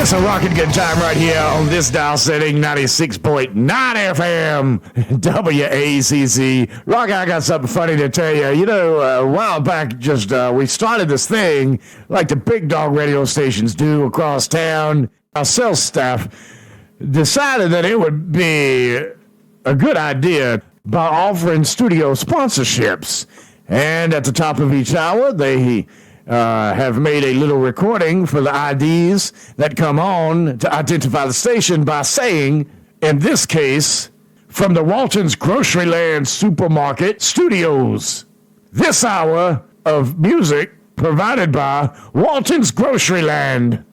It's a rockin' good time right here on this dial setting, 96.9 FM, WAZZ. Rock, I got something funny to tell you. You know, a while back, we started this thing like the big dog radio stations do across town. Our sales staff decided that it would be a good idea by offering studio sponsorships. And at the top of each hour, they have made a little recording for the IDs that come on to identify the station by saying, in this case, from the Walton's Groceryland Supermarket Studios. This hour of music provided by Walton's Groceryland,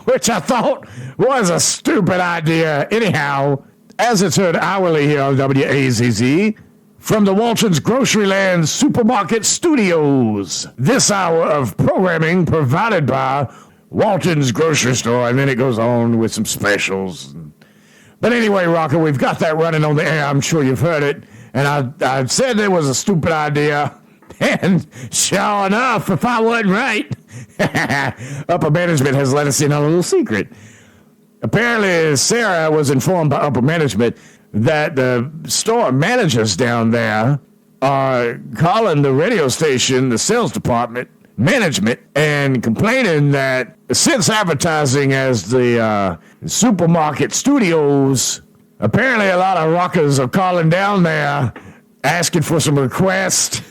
which I thought was a stupid idea. Anyhow, as it's heard hourly here on WAZZ, from the Walton's Groceryland Supermarket Studios. This hour of programming provided by Walton's Grocery Store, and then it goes on with some specials. But anyway, Rocker, we've got that running on the air. I'm sure you've heard it. And I said it was a stupid idea. And sure enough, if I wasn't right, upper management has let us in on a little secret. Apparently, Sarah was informed by upper management that the store managers down there are calling the radio station, the sales department, management, and complaining that since advertising as the supermarket studios, apparently a lot of rockers are calling down there asking for some requests,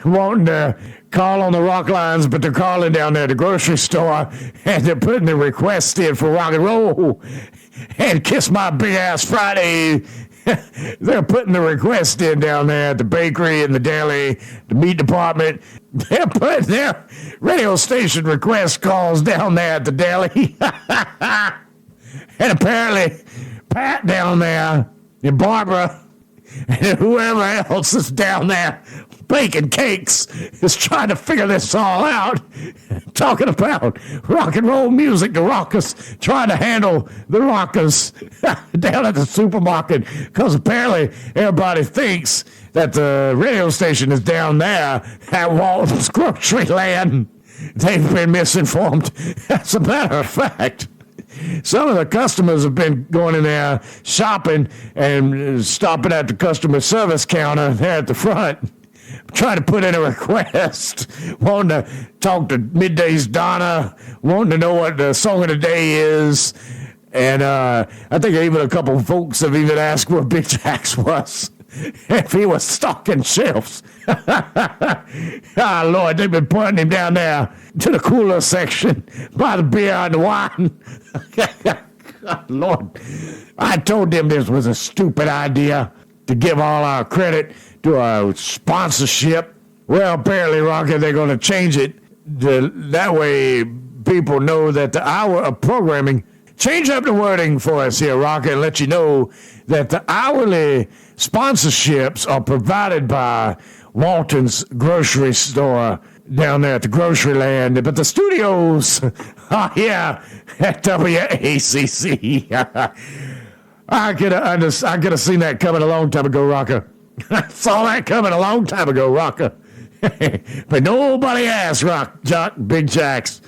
wanting to call on the rock lines, but they're calling down there at the grocery store, and they're putting the request in for rock and roll and Kiss My Big Ass Friday. They're putting the request in down there at the bakery and the deli, the meat department. They're putting their radio station request calls down there at the deli. And apparently, Pat down there, and Barbara, and whoever else is down there baking cakes is trying to figure this all out, talking about rock and roll music, the rockers, trying to handle the rockers down at the supermarket, because apparently everybody thinks that the radio station is down there at Walton's Groceryland. They've been misinformed. As a matter of fact, some of the customers have been going in there shopping and stopping at the customer service counter there at the front, trying to put in a request, wanting to talk to Midday's Donna, wanting to know what the song of the day is. And I think even a couple of folks have even asked where Big Jax was, if he was stocking shelves. Ah, Lord, they've been putting him down there to the cooler section by the beer and the wine. Lord, I told them this was a stupid idea to give all our credit to our sponsorship. Well, apparently, Rocket, they're going to change it. That way people know that the hour of programming, change up the wording for us here, Rocket, and let you know that the hourly sponsorships are provided by Walton's Grocery Store down there at the Groceryland, but the studios are here at WACC. I could have seen that coming a long time ago, Rocker. I saw that coming a long time ago, Rocker. But nobody asked Jock, Big Jax.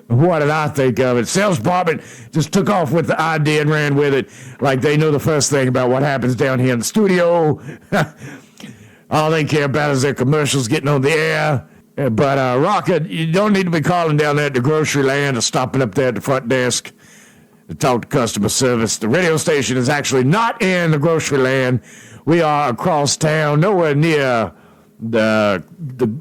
What did I think of it? Sales department just took off with the idea and ran with it like they know the first thing about what happens down here in the studio. All they care about is their commercials getting on the air. But Rocket, you don't need to be calling down there at the Groceryland or stopping up there at the front desk to talk to customer service. The radio station is actually not in the Groceryland. We are across town, nowhere near the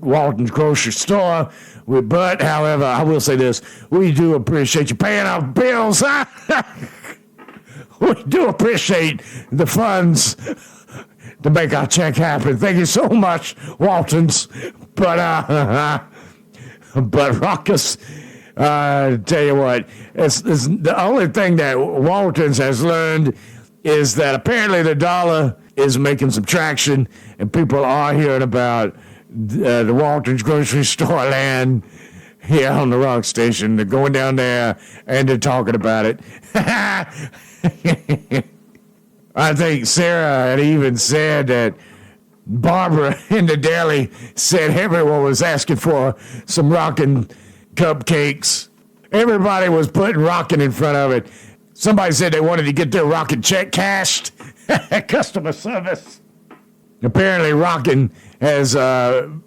Walton's Grocery Store. But, however, I will say this. We do appreciate you paying our bills. We do appreciate the funds to make our check happen. Thank you so much, Waltons. But Rockers, tell you what, it's the only thing that Waltons has learned is that apparently the dollar is making some traction, and people are hearing about the Walton's Grocery Store land here on the rock station. They're going down there, and they're talking about it. I think Sarah had even said that Barbara in the deli said everyone was asking for some rockin' cupcakes. Everybody was putting rockin' in front of it. Somebody said they wanted to get their rockin' check cashed. Customer service. Apparently, rockin' is a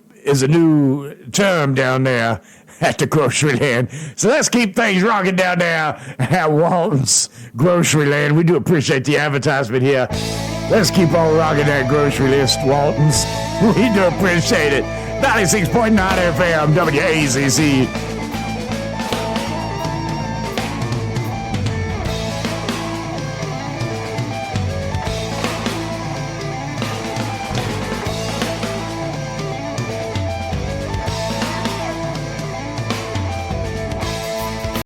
new term down there at the grocery land. So let's keep things rocking down there at Walton's Grocery Land. We do appreciate the advertisement here. Let's keep on rocking that grocery list, Walton's. We do appreciate it. 96.9 FM, WAZZ.